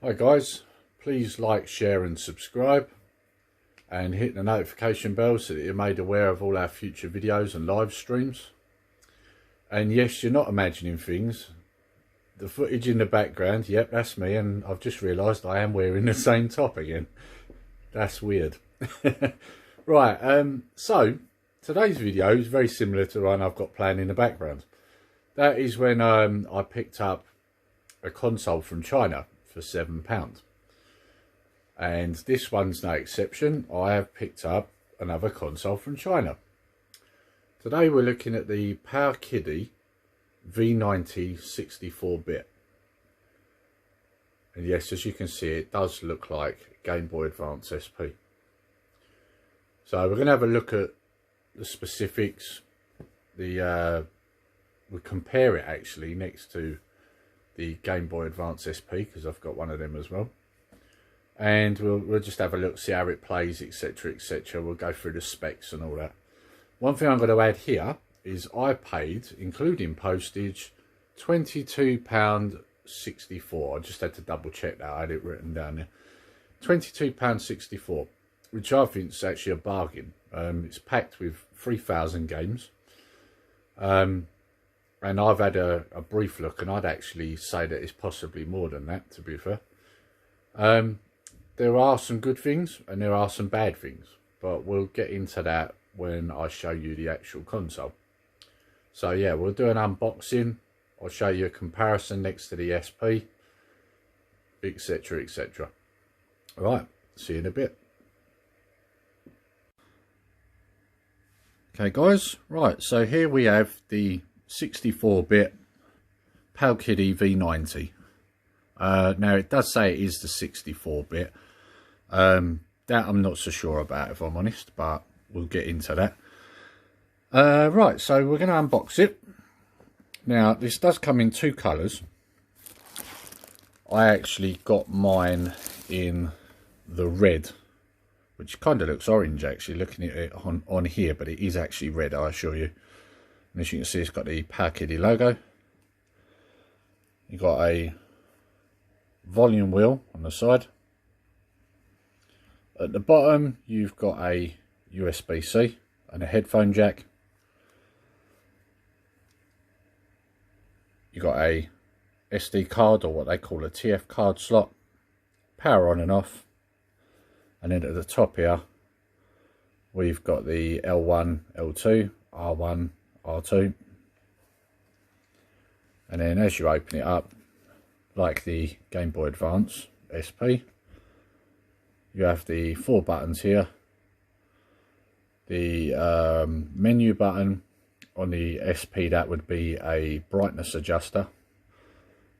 Hi guys, please like, share and subscribe and hit the notification bell so that you're made aware of all our future videos and live streams. And yes, you're not imagining things. The footage in the background, yep, that's me, and I've just realised I am wearing the same top again. That's weird. Right, so today's video is very similar to the one I've got playing in the background. That is when I picked up a console from China for £7, and this one's no exception. I have picked up another console from China. Today we're looking at the Powkiddy V90 64-bit, and yes, as you can see, it does look like Game Boy Advance SP. So we're going to have a look at the specifics. We'll compare it actually next to the Game Boy Advance SP, because I've got one of them as well, and we'll just have a look, see how it plays, etc, etc. We'll go through the specs and all that. One thing I'm going to add here is I paid, including postage, £22.64. I just had to double check that. I had it written down there. £22.64, which I think is actually a bargain. It's packed with 3,000 games. And I've had a brief look, and I'd actually say that it's possibly more than that, to be fair. There are some good things and there are some bad things, but we'll get into that when I show you the actual console. So yeah, we'll do an unboxing. I'll show you a comparison next to the SP, etc, etc. Alright, see you in a bit. Okay guys, right, so here we have the 64-bit Powkiddy V90. Now it does say it is the 64-bit. That I'm not so sure about, if I'm honest, but we'll get into that. Right, so we're going to unbox it. Now this does come in two colours. I actually got mine in the red, which kind of looks orange actually, looking at it on here, but it is actually red, I assure you. And as you can see, it's got the Powkiddy logo. You've got a volume wheel on the side. At the bottom, you've got a USB-C and a headphone jack. You've got a SD card, or what they call a TF card slot. Power on and off. And then at the top here, we've got the L1, L2, R1, R2, and then as you open it up, like the Game Boy Advance SP, you have the 4 buttons here. The menu button on the SP, that would be a brightness adjuster,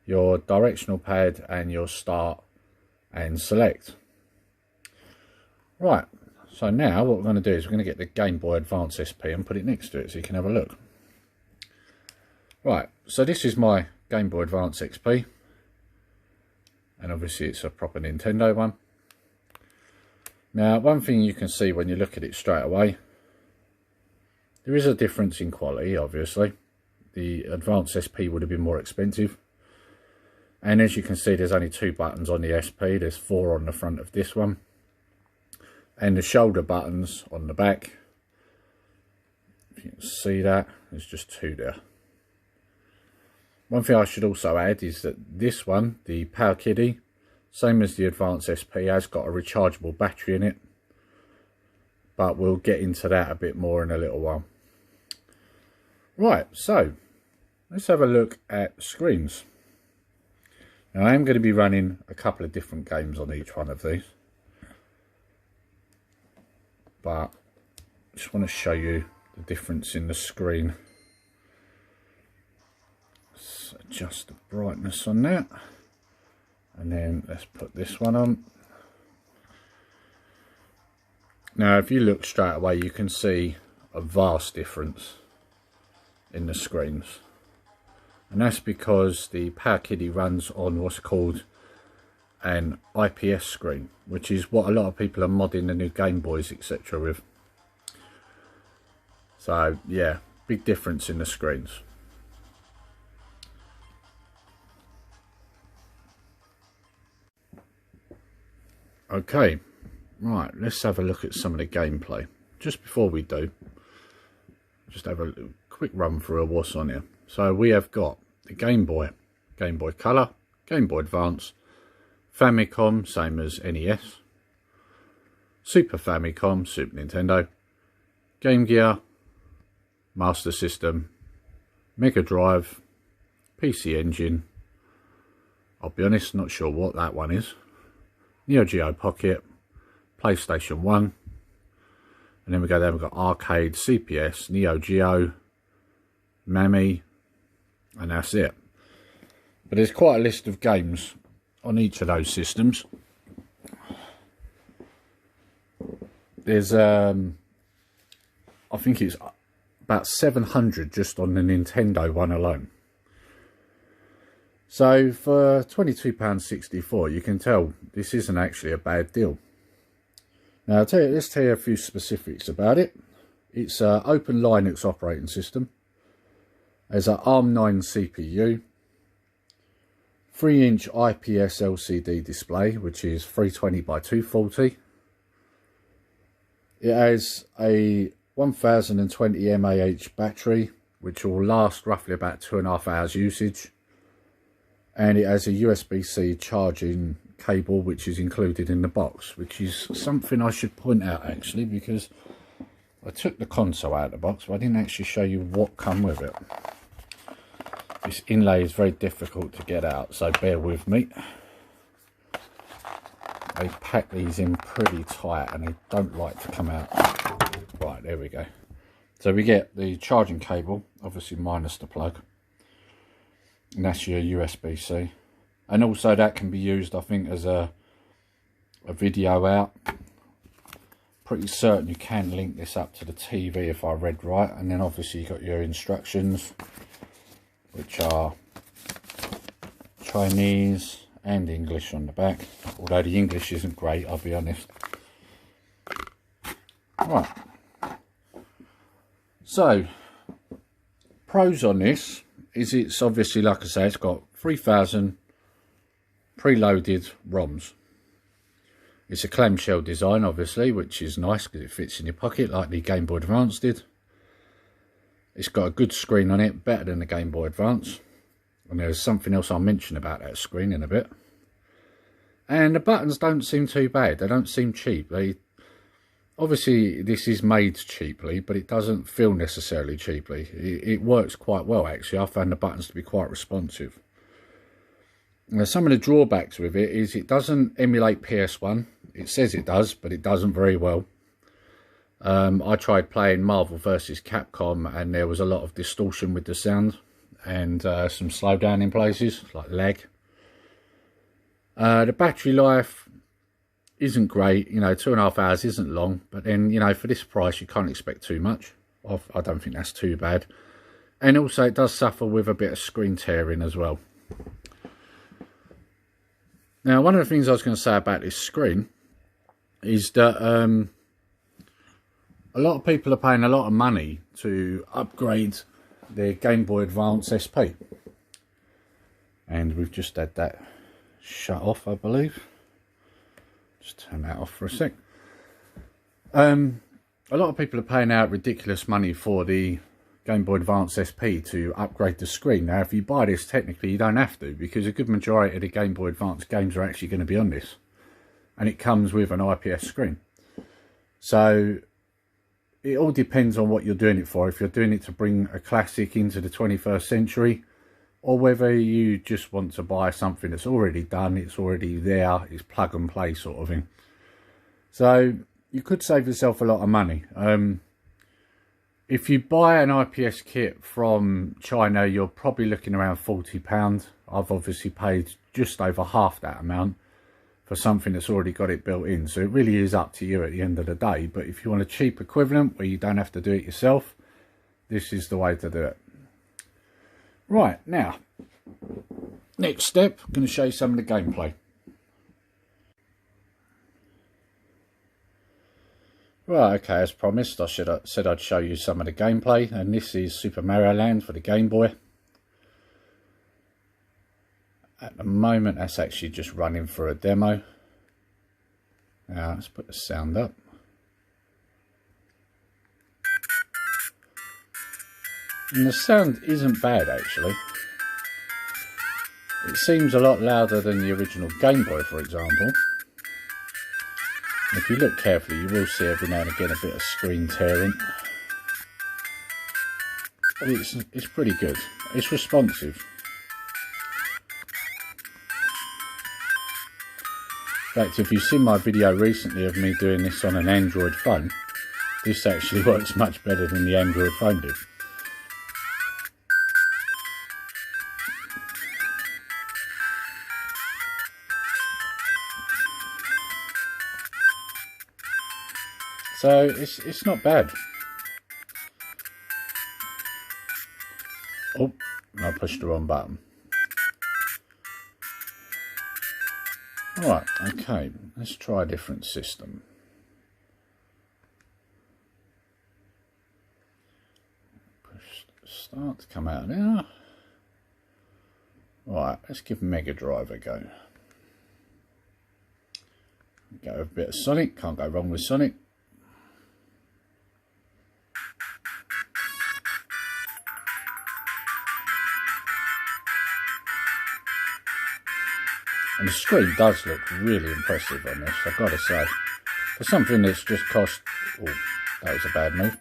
your directional pad, and your start and select. Right, so now what we're going to do is we're going to get the Game Boy Advance SP and put it next to it so you can have a look. Right, so this is my Game Boy Advance XP, and obviously it's a proper Nintendo one. Now, one thing you can see when you look at it straight away, there is a difference in quality, obviously. The Advance SP would have been more expensive. And as you can see, there's only 2 buttons on the SP, there's 4 on the front of this one. And the shoulder buttons on the back, if you can see that, there's just 2 there. One thing I should also add is that this one, the Powkiddy, same as the Advance SP, has got a rechargeable battery in it, but we'll get into that a bit more in a little while. Right, so let's have a look at screens. Now I am going to be running a couple of different games on each one of these, but I just want to show you the difference in the screen. Let's adjust the brightness on that, and then let's put this one on. Now if you look straight away, you can see a vast difference in the screens, and that's because the Powkiddy runs on what's called an IPS screen, which is what a lot of people are modding the new Game Boys etc with. So yeah, big difference in the screens. Okay, right, let's have a look at some of the gameplay. Just before we do, just have a quick run through of what's on here. So we have got the Game Boy, Game Boy Color, Game Boy Advance, Famicom, same as NES, Super Famicom, Super Nintendo, Game Gear, Master System, Mega Drive, PC Engine, I'll be honest, not sure what that one is, Neo Geo Pocket, PlayStation 1, and then we go down, we've got Arcade, CPS, Neo Geo, Mami, and that's it. But there's quite a list of games on each of those systems. There's, I think it's about 700 just on the Nintendo one alone. So for £22.64, you can tell this isn't actually a bad deal. Now let's tell you a few specifics about it. It's an Open Linux operating system. There's an ARM9 CPU, 3-inch IPS LCD display, which is 320 by 240. It has a 1020 mAh battery, which will last roughly about 2.5 hours usage. And it has a USB-C charging cable, which is included in the box, which is something I should point out actually, because I took the console out of the box, but I didn't actually show you what come with it. This inlay is very difficult to get out, so bear with me. They pack these in pretty tight and they don't like to come out. Right, there we go. So we get the charging cable, obviously minus the plug. And that's your USB-C. And also that can be used, I think, as a video out. Pretty certain you can link this up to the TV if I read right. And then obviously you've got your instructions, which are Chinese and English on the back. Although the English isn't great, I'll be honest. Right. So, pros on this is it's obviously, like I say, it's got 3,000 preloaded ROMs. It's a clamshell design, obviously, which is nice because it fits in your pocket like the Game Boy Advance did. It's got a good screen on it, better than the Game Boy Advance. And there's something else I'll mention about that screen in a bit. And the buttons don't seem too bad. They don't seem cheap. Obviously, this is made cheaply, but it doesn't feel necessarily cheaply. It works quite well, actually. I found the buttons to be quite responsive. Now, some of the drawbacks with it is it doesn't emulate PS1. It says it does, but it doesn't very well. I tried playing Marvel vs. Capcom, and there was a lot of distortion with the sound and some slowdown in places, like lag. The battery life isn't great, you know, 2.5 hours isn't long, but then, you know, for this price you can't expect too much. I don't think that's too bad. And also it does suffer with a bit of screen tearing as well. Now, one of the things I was going to say about this screen is that a lot of people are paying a lot of money to upgrade their Game Boy Advance SP. And we've just had that shut off, I believe. Just turn that off for a sec. A lot of people are paying out ridiculous money for the Game Boy Advance SP to upgrade the screen. Now, if you buy this, technically you don't have to, because a good majority of the Game Boy Advance games are actually going to be on this. And it comes with an IPS screen. So it all depends on what you're doing it for. If you're doing it to bring a classic into the 21st century, or whether you just want to buy something that's already done, it's already there, it's plug and play sort of thing. So you could save yourself a lot of money. If you buy an IPS kit from China, you're probably looking around £40. I've obviously paid just over half that amount for something that's already got it built in. So it really is up to you at the end of the day. But if you want a cheap equivalent where you don't have to do it yourself, this is the way to do it. Right, now, next step, I'm going to show you some of the gameplay. Right, okay, as promised, I said I'd show you some of the gameplay, and this is Super Mario Land for the Game Boy. At the moment, that's actually just running for a demo. Now let's put the sound up. And the sound isn't bad actually. It seems a lot louder than the original Game Boy, for example. If you look carefully, you will see every now and again a bit of screen tearing. But it's pretty good. It's responsive. In fact, if you've seen my video recently of me doing this on an Android phone, this actually works much better than the Android phone did. So it's not bad. Oh, I pushed the wrong button. Alright, okay, let's try a different system. Push start to come out now. Right, let's give Mega Drive a go. Go with a bit of Sonic, can't go wrong with Sonic. And the screen does look really impressive on this, I've got to say. For something that's just cost... Oh, that was a bad move.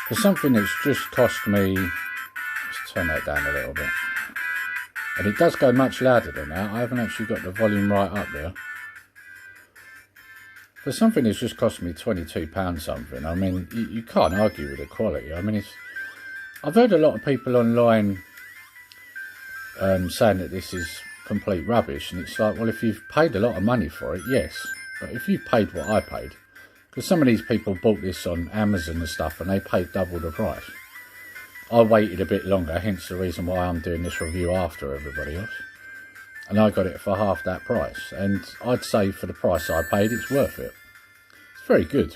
For something that's just cost me... Let's turn that down a little bit. And it does go much louder than that. I haven't actually got the volume right up there. For something that's just cost me £22 something, I mean, you can't argue with the quality. I mean, I've heard a lot of people online saying that this is complete rubbish, and it's like, well, if you've paid a lot of money for it, yes, but if you've paid what I paid, because some of these people bought this on Amazon and stuff and they paid double the price. I waited a bit longer, hence the reason why I'm doing this review after everybody else, and I got it for half that price, and I'd say for the price I paid it's worth it. It's very good.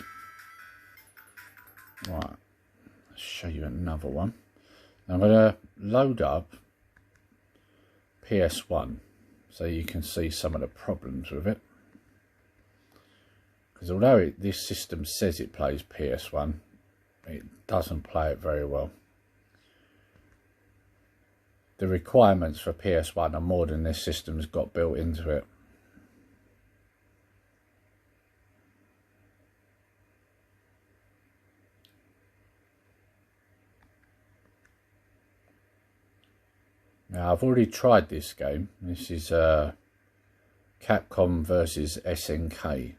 Right, let's show you another one. I'm going to load up PS1 so you can see some of the problems with it, because although this system says it plays PS1, it doesn't play it very well. The requirements for PS1 are more than this system's got built into it. Now, I've already tried this game. This is Capcom versus SNK.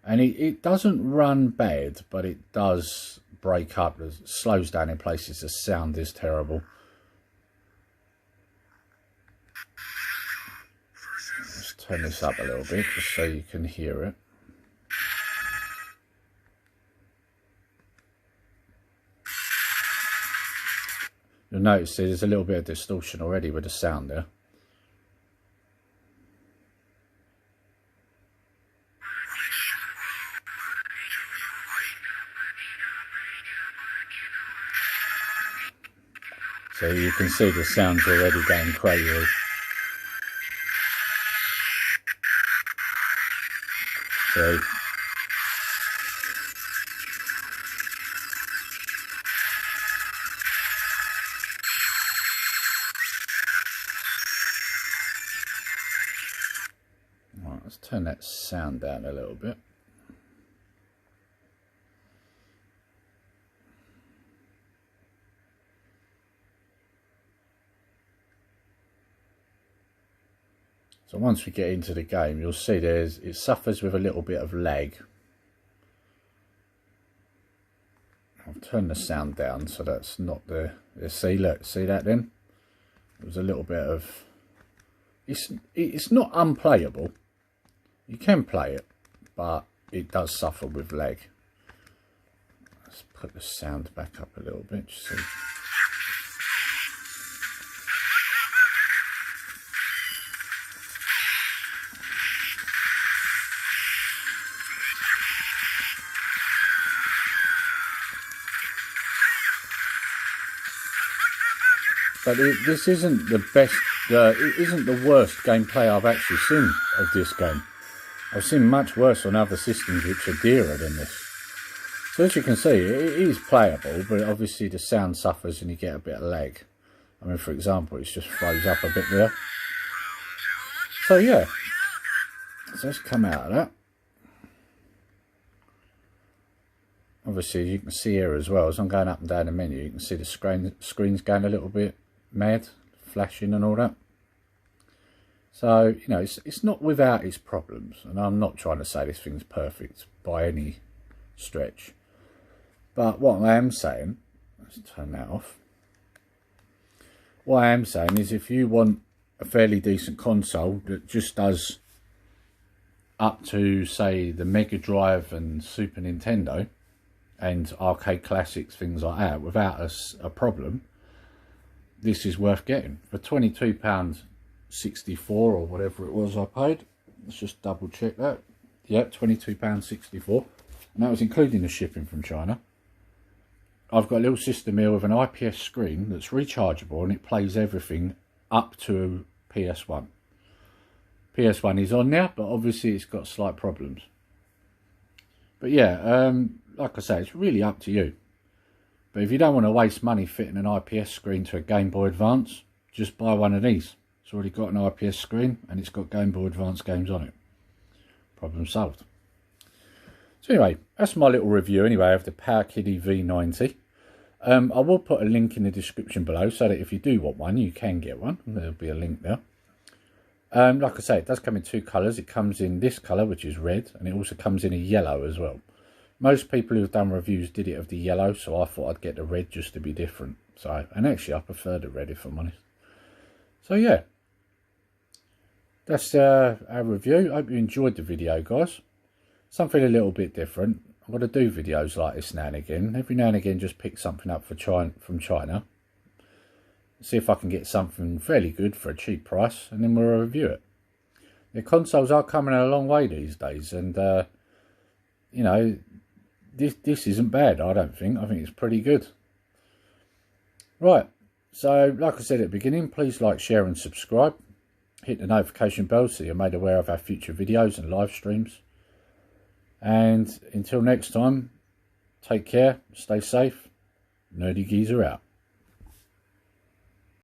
And it doesn't run bad, but it does break up. It slows down in places. The sound is terrible. Let's turn this up a little bit just so you can hear it. You'll notice there's a little bit of distortion already with the sound there. So you can see the sound's already going crazy. So let's turn that sound down a little bit. So once we get into the game, you'll see it suffers with a little bit of lag. I'll turn the sound down so that's not the see that then? There was a little bit of... It's not unplayable. You can play it, but it does suffer with lag. Let's put the sound back up a little bit. Just so. But this isn't the best, it isn't the worst gameplay I've actually seen of this game. I've seen much worse on other systems which are dearer than this. So as you can see, it is playable, but obviously the sound suffers and you get a bit of lag. I mean, for example, it's just froze up a bit there. So yeah, so let's come out of that. Obviously you can see here as well, as I'm going up and down the menu, you can see the screen's going a little bit mad, flashing and all that. So, you know, it's not without its problems, and I'm not trying to say this thing's perfect by any stretch. But what I am saying, let's turn that off. What I am saying is if you want a fairly decent console that just does up to, say, the Mega Drive and Super Nintendo and arcade classics, things like that, without a problem, this is worth getting. For £22.64 or whatever it was I paid, let's just double check that. Yep, £22.64, and that was including the shipping from China. I've got a little system here with an IPS screen that's rechargeable, and it plays everything up to PS1. PS1 is on now, but obviously it's got slight problems. But yeah, like I say, it's really up to you. But if you don't want to waste money fitting an IPS screen to a Game Boy Advance, just buy one of these. It's already got an IPS screen and it's got Game Boy Advance games on it. Problem solved. So anyway, that's my little review anyway of the Powkiddy V90. I will put a link in the description below so that if you do want one, you can get one. There'll be a link there. Like I say, it does come in two colours. It comes in this colour, which is red, and it also comes in a yellow as well. Most people who've done reviews did it of the yellow, so I thought I'd get the red just to be different. So, and actually I prefer the red if I'm honest. So yeah, that's our review. I hope you enjoyed the video, guys. Something a little bit different. I'm going to do videos like this now and again. Every now and again, just pick something up from China. See if I can get something fairly good for a cheap price, and then we'll review it. The consoles are coming a long way these days, and you know, this isn't bad, I don't think. I think it's pretty good. Right, so like I said at the beginning, please like, share and subscribe. Hit the notification bell so you're made aware of our future videos and live streams. And until next time, take care, stay safe. Nerdy Geezer out.